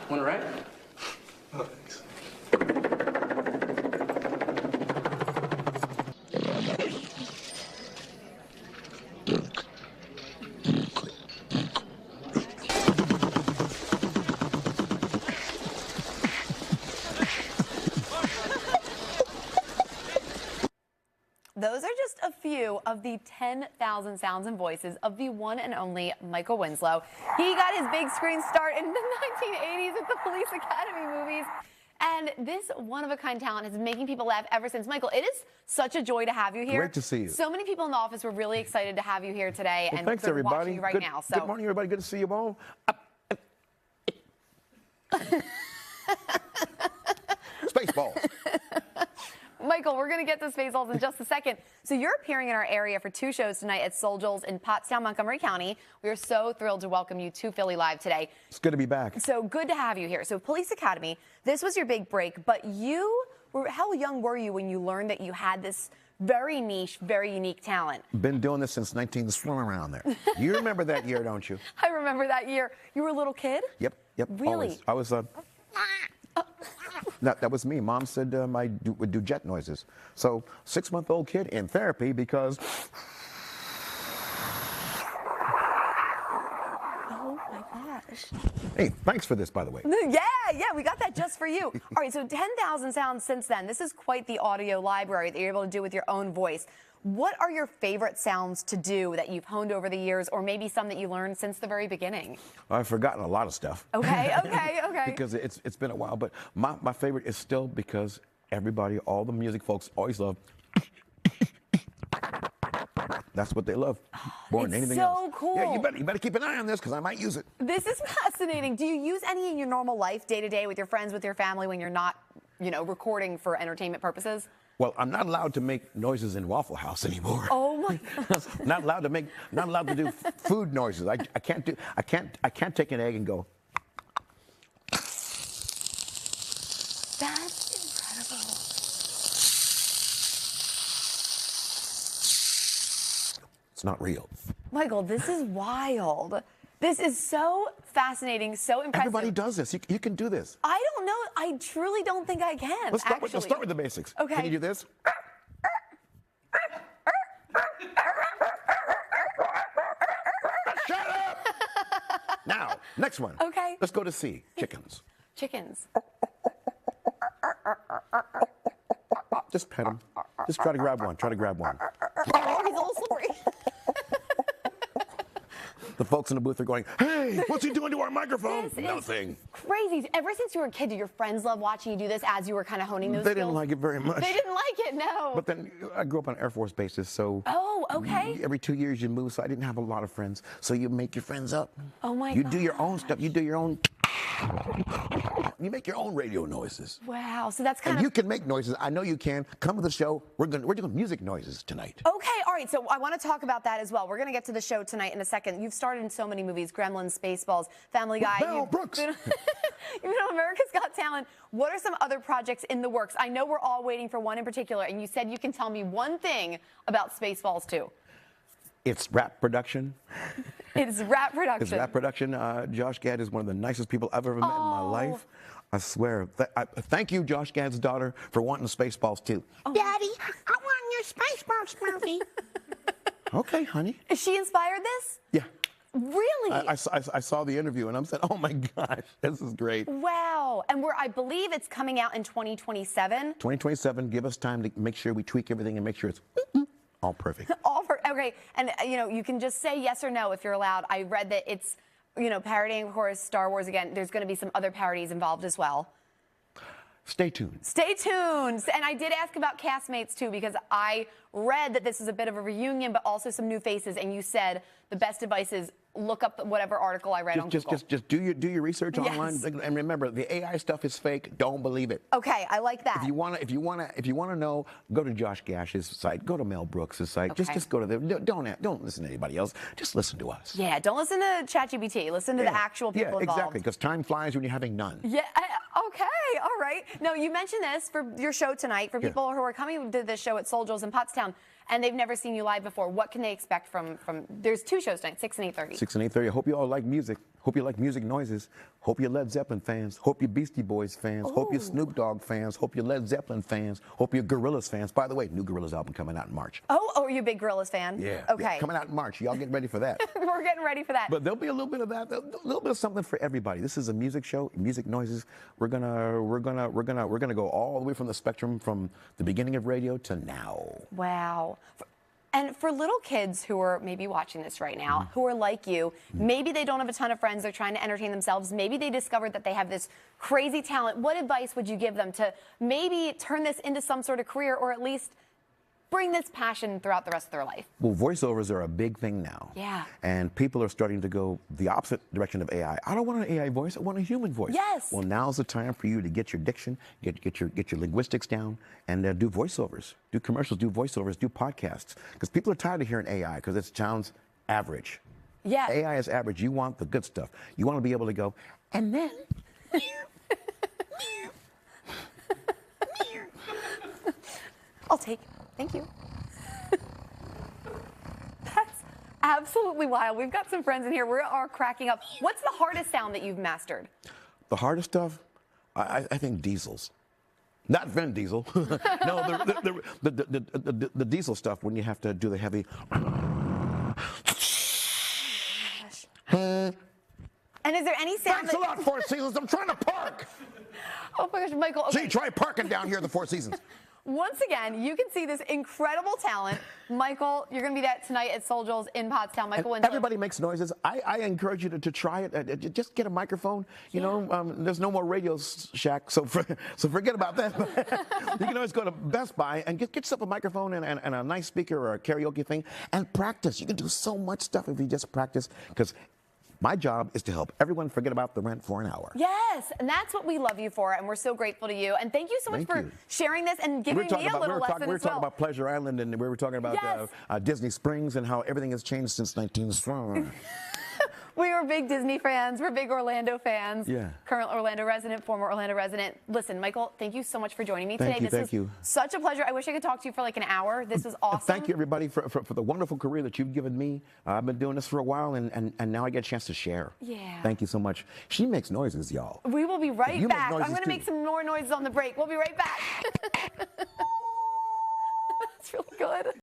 Want to ride? Oh, thanks. Those are just a few of the 10,000 sounds and voices of the one and only Michael Winslow. He got his big screen start in the 1980s with the Police Academy movies. And this one-of-a-kind talent has been making people laugh ever since. Michael, it is such a joy to have you here. Great to see you. So many people in the office were really excited to have you here today. Well, and thanks, they're everybody. watching you right now. So. Good morning, everybody. Good to see you all. Spaceballs. Michael, we're going to get to Spaceballs in just a second. So you're appearing in our area for 2 shows tonight at Souljo's in Pottstown, Montgomery County. We are so thrilled to welcome you to Philly Live today. It's good to be back. So good to have you here. So Police Academy, this was your big break, but how young were you when you learned that you had this very niche, very unique talent? Been doing this since 19 swim around there. You remember that year, don't you? I remember that year. You were a little kid? Yep. Really? Always. I was. That was me. Mom said I would do jet noises. So 6-month-old kid in therapy because. Oh my gosh. Hey, thanks for this, by the way. Yeah, we got that just for you. All right, so 10,000 sounds since then. This is quite the audio library that you're able to do with your own voice. What are your favorite sounds to do that you've honed over the years, or maybe some that you learned since the very beginning? I've forgotten a lot of stuff. Okay. Because it's been a while, but my favorite is still because everybody, all the music folks always love. That's what they love more than anything else. So cool. Yeah, you better keep an eye on this because I might use it. This is fascinating. Do you use any in your normal life, day to day, with your friends, with your family, when you're not, recording for entertainment purposes? Well, I'm not allowed to make noises in Waffle House anymore. Oh my God. not allowed to do food noises. I can't take an egg and go. That's incredible. It's not real. Michael, this is wild. This is so fascinating, so impressive. Everybody does this. You can do this. I don't know. I truly don't think I can. Let's start with the basics. Okay. Can you do this? Shut up! Now, next one. Okay. Let's go to C. Chickens. Chickens. Just pet them. Just try to grab one. Try to grab one. Oh, he's a little slippery. The folks in the booth are going, "Hey, what's he doing to our microphone?" Nothing. Crazy. Ever since you were a kid, did your friends love watching you do this as you were kind of honing those They skills? didn't like it very much. They didn't like it, no. But then I grew up on Air Force bases, so. Oh, okay. Every 2 years you move, so I didn't have a lot of friends. So you make your friends up. Oh my You God. do your own stuff. You do your own. You make your own radio noises. Wow. So that's kind And of. you can make noises. I know you can. Come to the show. We're doing music noises tonight. Okay, all right, so I want to talk about that as well. We're going to get to the show tonight in a second. You've starred in so many movies, Gremlins, Spaceballs, Family Guy. Mel Brooks. You've been on America's Got Talent. What are some other projects in the works? I know we're all waiting for one in particular, and you said you can tell me one thing about Spaceballs 2. It's rap production. It's rap production. It's rap production. Josh Gad is one of the nicest people I've ever met in my life. I swear. Thank you, Josh Gad's daughter, for wanting Spaceballs too. Oh. Daddy, I want your Spaceballs movie. Okay, honey. Is she inspired this? Yeah. Really? I saw the interview and I'm saying, oh my gosh, this is great. Wow. And I believe it's coming out in 2027. 2027, give us time to make sure we tweak everything and make sure it's all perfect. Okay. And, you can just say yes or no if you're allowed. I read that it's, parodying, of course, Star Wars again. There's going to be some other parodies involved as well. Stay tuned. Stay tuned. And I did ask about castmates, too, because I read that this is a bit of a reunion, but also some new faces. And you said the best advice is look up whatever article I read on Google. Just do your research online. And remember, the AI stuff is fake. Don't believe it. Okay, I like that. If you wanna know, go to Josh Gash's site. Go to Mel Brooks' site. Okay. Just go to them. Don't listen to anybody else. Just listen to us. Yeah, don't listen to ChatGPT. Listen to the actual people involved. Yeah, exactly. Because time flies when you're having none. Yeah. Okay. All right. No, you mentioned this for your show tonight. For people who are coming to this show at Souljo's in Pottstown and they've never seen you live before, what can they expect from? There's 2 shows tonight, 6 and 8:30. 6 and 8:30. I hope you all like music. Hope Hope you like music noises. Hope you're Led Zeppelin fans. Hope you're Beastie Boys fans. Hope you're Snoop Dogg fans. Hope you're Led Zeppelin fans. Hope you're Gorillaz fans. By the way, new Gorillaz album coming out in March. Oh, are you a big Gorillaz fan? Yeah. Okay. Yeah, coming out in March. Y'all get ready for that. We're getting ready for that. But there'll be a little bit of that, a little bit of something for everybody. This is a music show, music noises. We're gonna go all the way from the spectrum from the beginning of radio to now. Wow. And for little kids who are maybe watching this right now, who are like you, maybe they don't have a ton of friends, they're trying to entertain themselves, maybe they discovered that they have this crazy talent. What advice would you give them to maybe turn this into some sort of career, or at least bring this passion throughout the rest of their life? Well, voiceovers are a big thing now. Yeah. And people are starting to go the opposite direction of AI. I don't want an AI voice, I want a human voice. Yes. Well, now's the time for you to get your diction, get your linguistics down, and do voiceovers, do commercials, do voiceovers, do podcasts. Because people are tired of hearing AI because it sounds average. Yeah. AI is average. You want the good stuff. You want to be able to go, and then. I'll take it. Thank you. That's absolutely wild. We've got some friends in here. We are cracking up. What's the hardest sound that you've mastered? The hardest stuff, I think diesels. Not Vin Diesel. No, the diesel stuff when you have to do the heavy. And is there any sound Thanks a lot, Four Seasons. I'm trying to park. Oh my gosh, Michael. Okay. See, try parking down here at the Four Seasons. Once again, you can see this incredible talent. Michael, you're going to be that tonight at Soul Joel's in Pottstown. Michael Winslow. Everybody makes noises. I encourage you to try it. Just get a microphone. You know, there's no more Radio Shack, so forget about that. You can always go to Best Buy and get yourself a microphone and a nice speaker or a karaoke thing and practice. You can do so much stuff if you just practice, because my job is to help everyone forget about the rent for an hour. Yes, and that's what we love you for, and we're so grateful to you. And thank you so much for sharing this and giving me a little lesson as well. We were talking about Pleasure Island, and we were talking about Disney Springs and how everything has changed since 19. We are big Disney fans. We're big Orlando fans. Yeah. Current Orlando resident, former Orlando resident. Listen, Michael, thank you so much for joining me today. Thank you. Such a pleasure. I wish I could talk to you for like an hour. This was awesome. Thank you, everybody, for the wonderful career that you've given me. I've been doing this for a while, and now I get a chance to share. Yeah. Thank you so much. She makes noises, y'all. We will be right back. I'm going to too. make some more noises on the break. We'll be right back. That's really good.